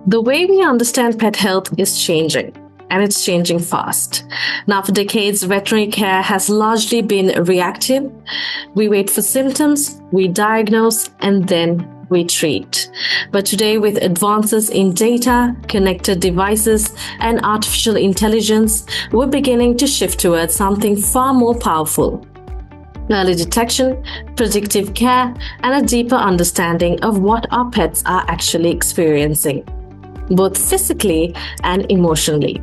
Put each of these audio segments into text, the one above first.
The way we understand pet health is changing, and it's changing fast. Now, for decades, veterinary care has largely been reactive. We wait for symptoms, we diagnose, and then we treat. But today, with advances in data, connected devices, and artificial intelligence, we're beginning to shift towards something far more powerful: early detection, predictive care, and a deeper understanding of what our pets are actually experiencing, both physically and emotionally.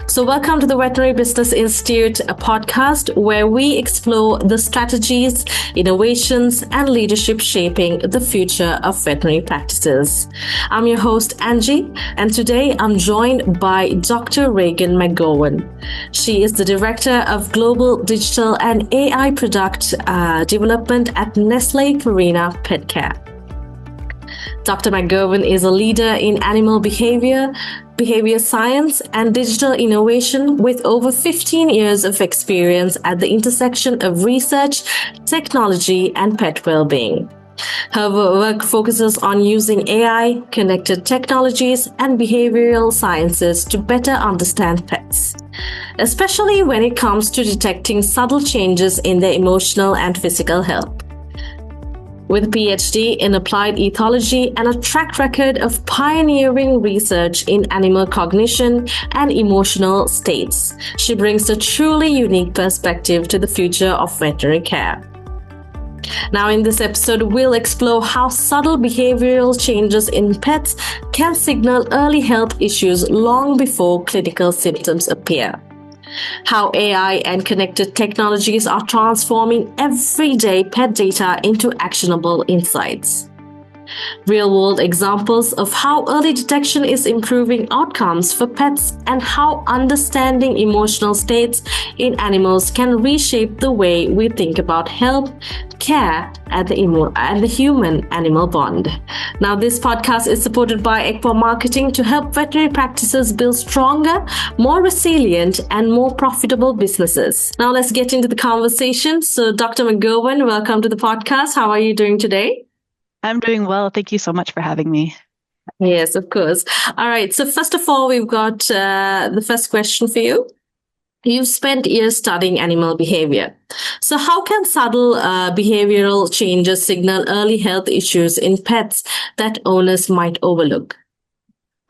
So welcome to the Veterinary Business Institute, a podcast where we explore the strategies, innovations, and leadership shaping the future of veterinary practices. I'm your host, Angie, and today I'm joined by Dr. Ragen McGowan. She is the Director of Global Digital and AI Product Development at Nestlé Purina PetCare. Dr. McGowan is a leader in animal behavior science, and digital innovation with over 15 years of experience at the intersection of research, technology, and pet well-being. Her work focuses on using AI, connected technologies, and behavioral sciences to better understand pets, especially when it comes to detecting subtle changes in their emotional and physical health. With a PhD in applied ethology and a track record of pioneering research in animal cognition and emotional states, she brings a truly unique perspective to the future of veterinary care. Now, in this episode, we'll explore how subtle behavioral changes in pets can signal early health issues long before clinical symptoms appear, how AI and connected technologies are transforming everyday pet data into actionable insights, real-world examples of how early detection is improving outcomes for pets, and how understanding emotional states in animals can reshape the way we think about health, care, and the human-animal bond. Now, this podcast is supported by Equa Marketing to help veterinary practices build stronger, more resilient, and more profitable businesses. Now, let's get into the conversation. So, Dr. McGowan, welcome to the podcast. How are you doing today? I'm doing well. Thank you so much for having me. Yes, of course. All right. So first of all, we've got the first question for you. You've spent years studying animal behavior. So how can subtle behavioral changes signal early health issues in pets that owners might overlook?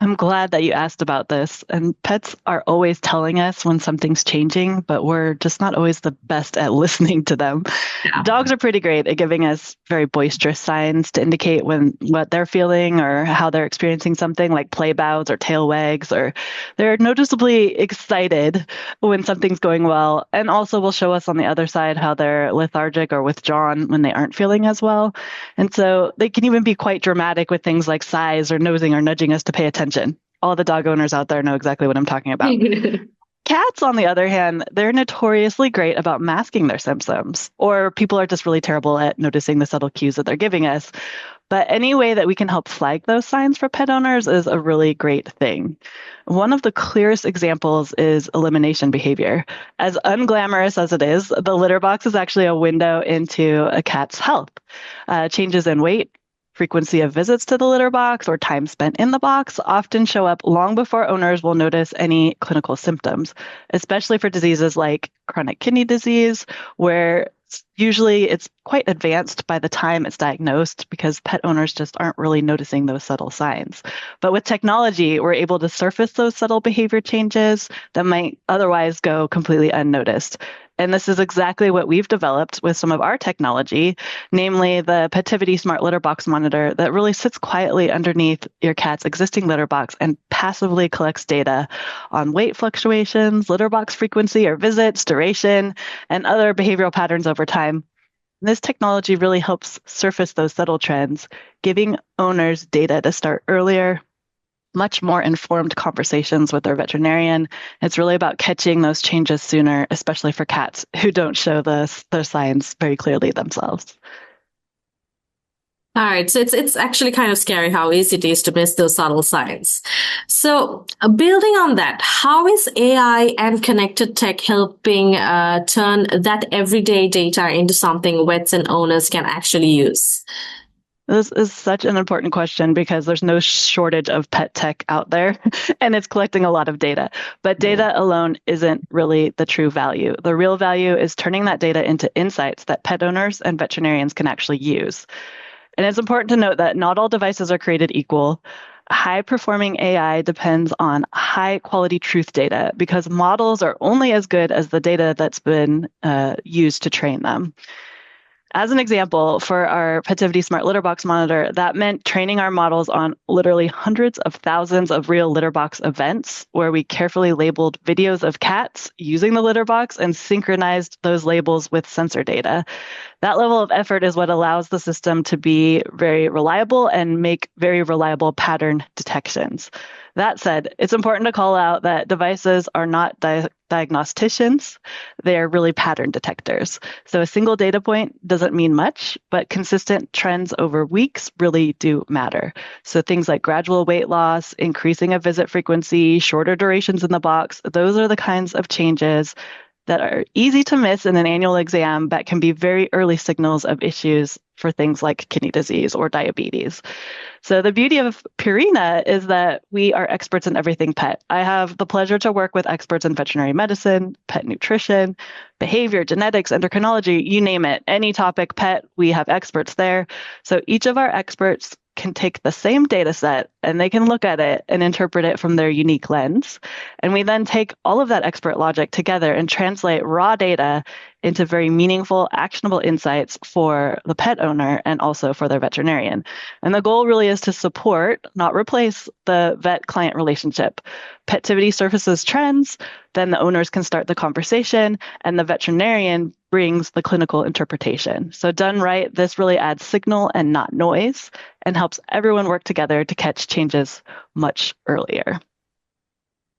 I'm glad that you asked about this. And pets are always telling us when something's changing, but we're just not always the best at listening to them. Yeah. Dogs are pretty great at giving us very boisterous signs to indicate what they're feeling or how they're experiencing something, like play bows or tail wags, or they're noticeably excited when something's going well. And also will show us on the other side how they're lethargic or withdrawn when they aren't feeling as well. And so they can even be quite dramatic with things like sighs or nosing or nudging us to pay attention. All the dog owners out there know exactly what I'm talking about. Cats, on the other hand, they're notoriously great about masking their symptoms, or people are just really terrible at noticing the subtle cues that they're giving us. But any way that we can help flag those signs for pet owners is a really great thing. One of the clearest examples is elimination behavior. As unglamorous as it is, the litter box is actually a window into a cat's health. Changes in weight, frequency of visits to the litter box, or time spent in the box often show up long before owners will notice any clinical symptoms, especially for diseases like chronic kidney disease, where usually it's quite advanced by the time it's diagnosed because pet owners just aren't really noticing those subtle signs. But with technology, we're able to surface those subtle behavior changes that might otherwise go completely unnoticed. And this is exactly what we've developed with some of our technology, namely the Petivity Smart Litter Box Monitor that really sits quietly underneath your cat's existing litter box and passively collects data on weight fluctuations, litter box frequency or visits, duration, and other behavioral patterns over time. This technology really helps surface those subtle trends, giving owners data to start earlier, much more informed conversations with their veterinarian. It's really about catching those changes sooner, especially for cats who don't show those signs very clearly themselves. All right, so it's actually kind of scary how easy it is to miss those subtle signs. So building on that, how is AI and connected tech helping turn that everyday data into something vets and owners can actually use? This is such an important question because there's no shortage of pet tech out there and it's collecting a lot of data. But data alone isn't really the true value. The real value is turning that data into insights that pet owners and veterinarians can actually use. And it's important to note that not all devices are created equal. High-performing AI depends on high-quality truth data because models are only as good as the data that's been used to train them. As an example, for our Petivity Smart Litter Box Monitor, that meant training our models on literally hundreds of thousands of real litter box events where we carefully labeled videos of cats using the litter box and synchronized those labels with sensor data. That level of effort is what allows the system to be very reliable and make very reliable pattern detections. That said, it's important to call out that devices are not diagnosticians. They are really pattern detectors. So a single data point doesn't mean much, but consistent trends over weeks really do matter. So things like gradual weight loss, increasing of visit frequency, shorter durations in the box, those are the kinds of changes that are easy to miss in an annual exam but can be very early signals of issues for things like kidney disease or diabetes. So the beauty of Purina is that we are experts in everything pet. I have the pleasure to work with experts in veterinary medicine, pet nutrition, behavior, genetics, endocrinology, you name it. Any topic pet, we have experts there. So each of our experts can take the same data set and they can look at it and interpret it from their unique lens. And we then take all of that expert logic together and translate raw data into very meaningful, actionable insights for the pet owner and also for their veterinarian. And the goal really is to support, not replace, the vet-client relationship. Petivity surfaces trends, then the owners can start the conversation, and the veterinarian brings the clinical interpretation. So done right, this really adds signal and not noise, and helps everyone work together to catch changes much earlier.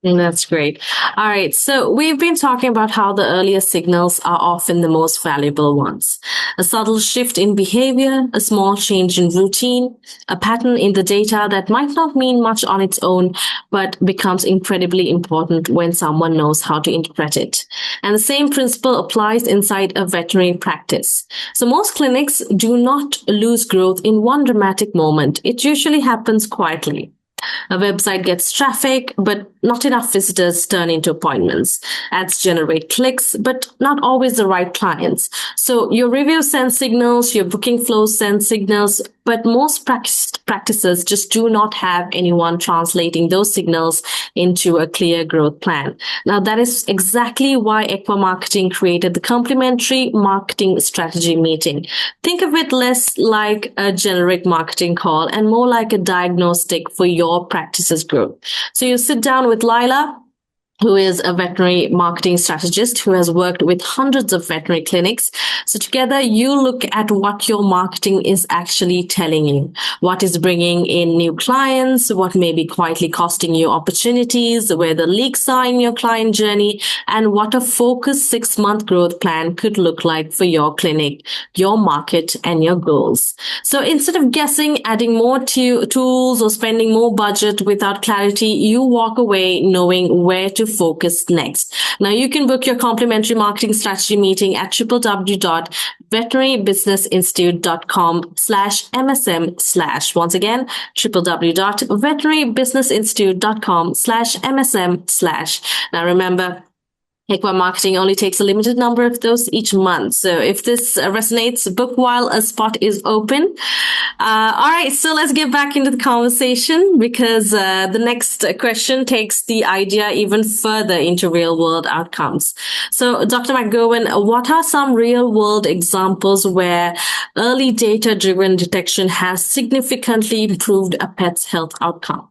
That's great. All right. So we've been talking about how the earliest signals are often the most valuable ones. A subtle shift in behavior, a small change in routine, a pattern in the data that might not mean much on its own, but becomes incredibly important when someone knows how to interpret it. And the same principle applies inside a veterinary practice. So most clinics do not lose growth in one dramatic moment. It usually happens quietly. A website gets traffic, but not enough visitors turn into appointments. Ads generate clicks, but not always the right clients. So your review sends signals, your booking flows send signals, but most practices just do not have anyone translating those signals into a clear growth plan. Now, that is exactly why Equa Marketing created the complimentary marketing strategy meeting. Think of it less like a generic marketing call and more like a diagnostic for your practice's growth. So you sit down with Lila, who is a veterinary marketing strategist who has worked with hundreds of veterinary clinics. So together you look at what your marketing is actually telling you, what is bringing in new clients, what may be quietly costing you opportunities, where the leaks are in your client journey, and what a focused 6-month growth plan could look like for your clinic, your market, and your goals. So instead of guessing, adding more tools or spending more budget without clarity, you walk away knowing where to focus next. Now you can book your complimentary marketing strategy meeting at www.veterinarybusinessinstitute.com/MSM/ Once again, www.veterinarybusinessinstitute.com/MSM/. Now remember, Equa Marketing only takes a limited number of those each month. So if this resonates, book while a spot is open. All right, so let's get back into the conversation because the next question takes the idea even further into real-world outcomes. So Dr. McGowan, what are some real-world examples where early data-driven detection has significantly improved a pet's health outcome?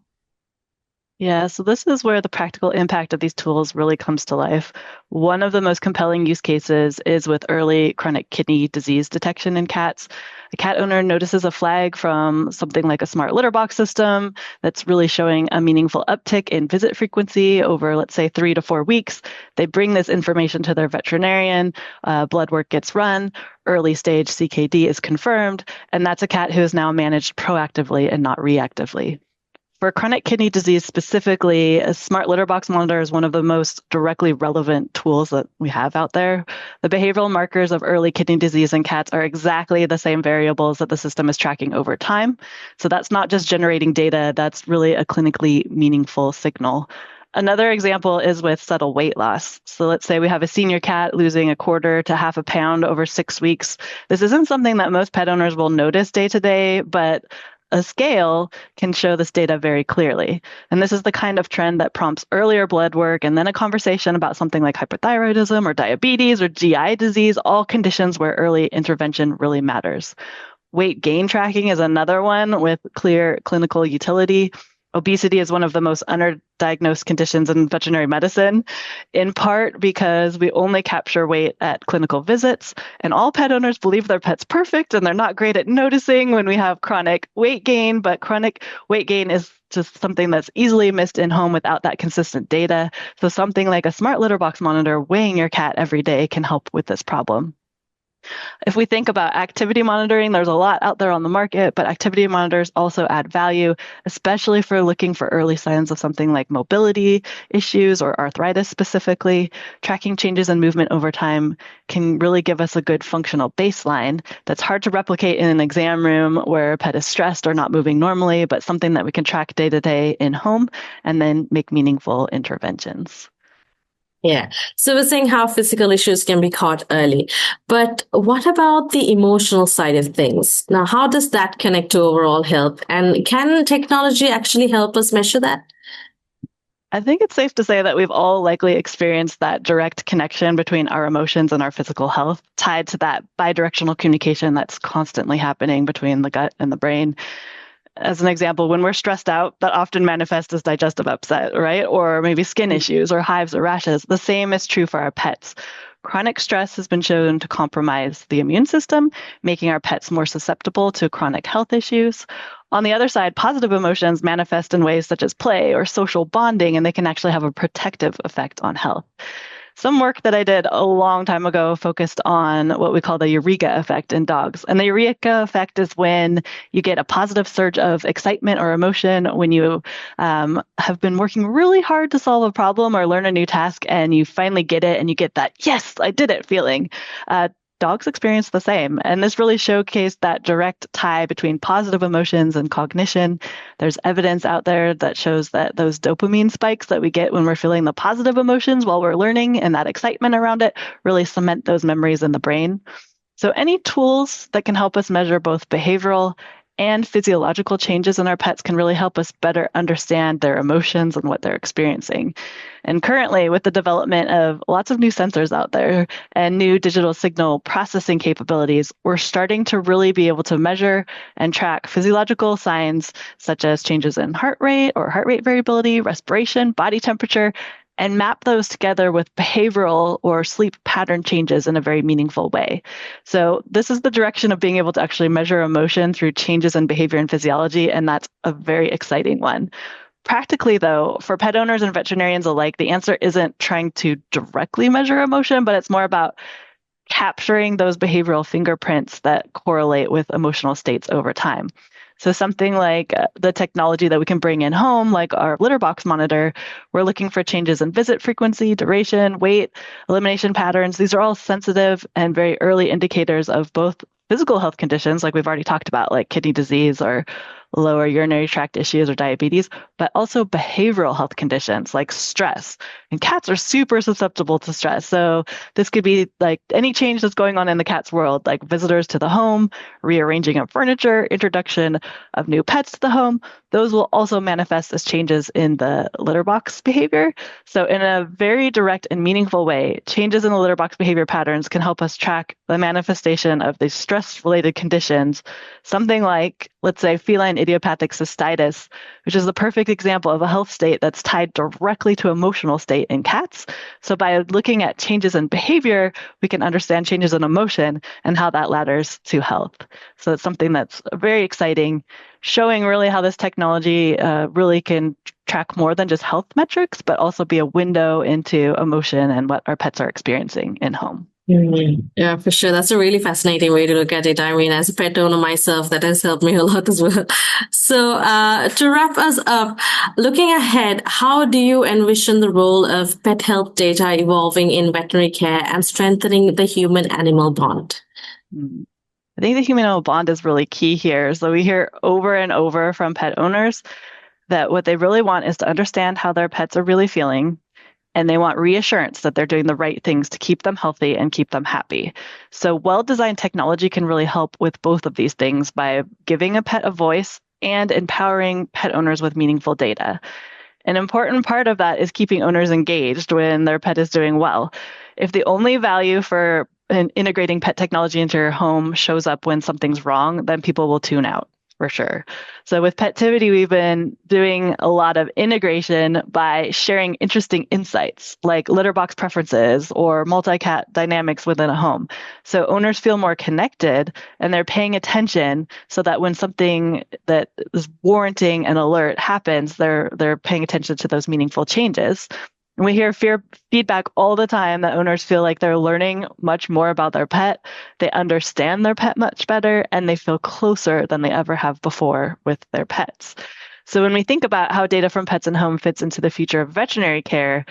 Yeah, so this is where the practical impact of these tools really comes to life. One of the most compelling use cases is with early chronic kidney disease detection in cats. A cat owner notices a flag from something like a smart litter box system that's really showing a meaningful uptick in visit frequency over, let's say, 3 to 4 weeks. They bring this information to their veterinarian, blood work gets run, early stage CKD is confirmed, and that's a cat who is now managed proactively and not reactively. For chronic kidney disease specifically, a smart litter box monitor is one of the most directly relevant tools that we have out there. The behavioral markers of early kidney disease in cats are exactly the same variables that the system is tracking over time. So that's not just generating data, that's really a clinically meaningful signal. Another example is with subtle weight loss. So let's say we have a senior cat losing a quarter to half a pound over 6 weeks. This isn't something that most pet owners will notice day to day, but a scale can show this data very clearly. And this is the kind of trend that prompts earlier blood work and then a conversation about something like hyperthyroidism or diabetes or GI disease, all conditions where early intervention really matters. Weight gain tracking is another one with clear clinical utility. Obesity is one of the most underdiagnosed conditions in veterinary medicine, in part because we only capture weight at clinical visits, and all pet owners believe their pet's perfect and they're not great at noticing when we have chronic weight gain, but chronic weight gain is just something that's easily missed in home without that consistent data. So something like a smart litter box monitor weighing your cat every day can help with this problem. If we think about activity monitoring, there's a lot out there on the market, but activity monitors also add value, especially for looking for early signs of something like mobility issues or arthritis specifically. Tracking changes in movement over time can really give us a good functional baseline that's hard to replicate in an exam room where a pet is stressed or not moving normally, but something that we can track day to day in home and then make meaningful interventions. Yeah. So we're saying how physical issues can be caught early. But what about the emotional side of things? Now, how does that connect to overall health? And can technology actually help us measure that? I think it's safe to say that we've all likely experienced that direct connection between our emotions and our physical health, tied to that bidirectional communication that's constantly happening between the gut and the brain. As an example, when we're stressed out, that often manifests as digestive upset, right? Or maybe skin issues or hives or rashes. The same is true for our pets. Chronic stress has been shown to compromise the immune system, making our pets more susceptible to chronic health issues. On the other side, positive emotions manifest in ways such as play or social bonding, and they can actually have a protective effect on health. Some work that I did a long time ago focused on what we call the eureka effect in dogs. And the eureka effect is when you get a positive surge of excitement or emotion when you have been working really hard to solve a problem or learn a new task, and you finally get it and you get that, yes, I did it feeling. Dogs experience the same. And this really showcased that direct tie between positive emotions and cognition. There's evidence out there that shows that those dopamine spikes that we get when we're feeling the positive emotions while we're learning and that excitement around it really cement those memories in the brain. So any tools that can help us measure both behavioral and physiological changes in our pets can really help us better understand their emotions and what they're experiencing. And currently, with the development of lots of new sensors out there and new digital signal processing capabilities, we're starting to really be able to measure and track physiological signs such as changes in heart rate or heart rate variability, respiration, body temperature, and map those together with behavioral or sleep pattern changes in a very meaningful way. So this is the direction of being able to actually measure emotion through changes in behavior and physiology, and that's a very exciting one. Practically, though, for pet owners and veterinarians alike, the answer isn't trying to directly measure emotion, but it's more about capturing those behavioral fingerprints that correlate with emotional states over time. So something like the technology that we can bring in home, like our litter box monitor, we're looking for changes in visit frequency, duration, weight, elimination patterns. These are all sensitive and very early indicators of both physical health conditions, like we've already talked about, like kidney disease or lower urinary tract issues or diabetes, but also behavioral health conditions like stress. And cats are super susceptible to stress. So this could be like any change that's going on in the cat's world, like visitors to the home, rearranging of furniture, introduction of new pets to the home. Those will also manifest as changes in the litter box behavior. So in a very direct and meaningful way, changes in the litter box behavior patterns can help us track the manifestation of these stress-related conditions, something like, let's say, feline idiopathic cystitis, which is the perfect example of a health state that's tied directly to emotional state in cats. So by looking at changes in behavior, we can understand changes in emotion and how that ladders to health. So it's something that's very exciting, showing really how this technology really can track more than just health metrics, but also be a window into emotion and what our pets are experiencing in home. Yeah, for sure. That's a really fascinating way to look at it. I mean, as a pet owner myself, that has helped me a lot as well. So, to wrap us up, looking ahead, how do you envision the role of pet health data evolving in veterinary care and strengthening the human-animal bond? I think the human-animal bond is really key here. So we hear over and over from pet owners that what they really want is to understand how their pets are really feeling, and they want reassurance that they're doing the right things to keep them healthy and keep them happy. So well-designed technology can really help with both of these things by giving a pet a voice and empowering pet owners with meaningful data. An important part of that is keeping owners engaged when their pet is doing well. If the only value for integrating pet technology into your home shows up when something's wrong, then people will tune out for sure. So with Petivity, we've been doing a lot of integration by sharing interesting insights like litter box preferences or multi-cat dynamics within a home. So owners feel more connected and they're paying attention so that when something that is warranting an alert happens, they're paying attention to those meaningful changes. And we hear feedback all the time that owners feel like they're learning much more about their pet, they understand their pet much better, and they feel closer than they ever have before with their pets. So when we think about how data from pets in home fits into the future of veterinary care,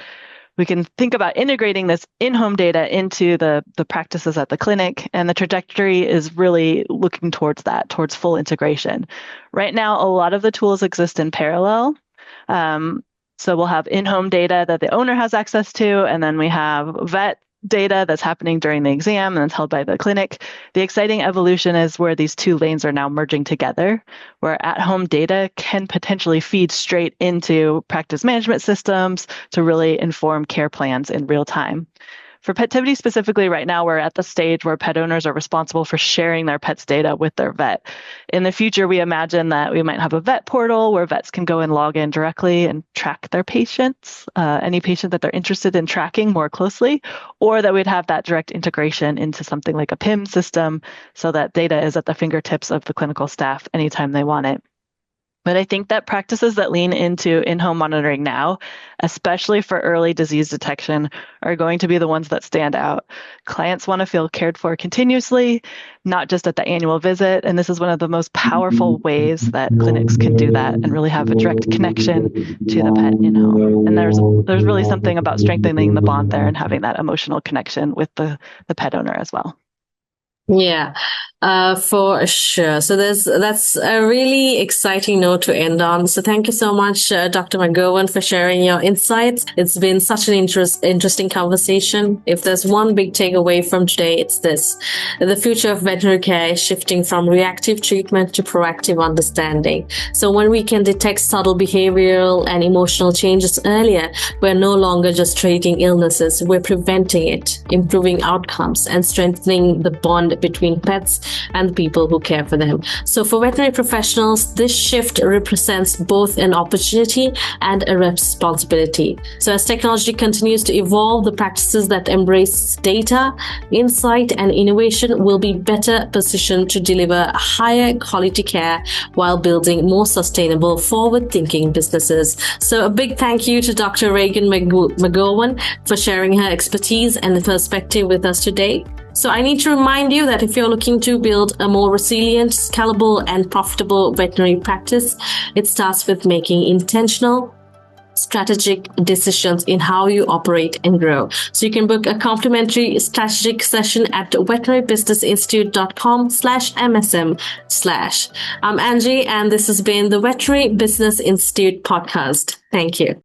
we can think about integrating this in-home data into the practices at the clinic, and the trajectory is really looking towards that, towards full integration. Right now, a lot of the tools exist in parallel. So we'll have in-home data that the owner has access to, and then we have vet data that's happening during the exam and it's held by the clinic. The exciting evolution is where these two lanes are now merging together, where at-home data can potentially feed straight into practice management systems to really inform care plans in real time. For Petivity specifically, right now, we're at the stage where pet owners are responsible for sharing their pet's data with their vet. In the future, we imagine that we might have a vet portal where vets can go and log in directly and track their patients, any patient that they're interested in tracking more closely, or that we'd have that direct integration into something like a PIM system so that data is at the fingertips of the clinical staff anytime they want it. But I think that practices that lean into in-home monitoring now, especially for early disease detection, are going to be the ones that stand out. Clients want to feel cared for continuously, not just at the annual visit. And this is one of the most powerful ways that clinics can do that and really have a direct connection to the pet in-home. And there's really something about strengthening the bond there and having that emotional connection with the pet owner as well. Yeah, for sure. So that's a really exciting note to end on. So thank you so much, Dr. McGowan, for sharing your insights. It's been such an interesting conversation. If there's one big takeaway from today, it's this. The future of veterinary care is shifting from reactive treatment to proactive understanding. So when we can detect subtle behavioral and emotional changes earlier, we're no longer just treating illnesses, we're preventing it, improving outcomes, and strengthening the bond between pets and the people who care for them. So for veterinary professionals, this shift represents both an opportunity and a responsibility. So as technology continues to evolve, the practices that embrace data, insight, and innovation will be better positioned to deliver higher quality care while building more sustainable, forward-thinking businesses. So a big thank you to Dr. Ragen McGowan for sharing her expertise and perspective with us today. So I need to remind you that if you're looking to build a more resilient, scalable, and profitable veterinary practice, it starts with making intentional, strategic decisions in how you operate and grow. So you can book a complimentary strategic session at veterinarybusinessinstitute.com/MSM/. I'm Angie, and this has been the Veterinary Business Institute Podcast. Thank you.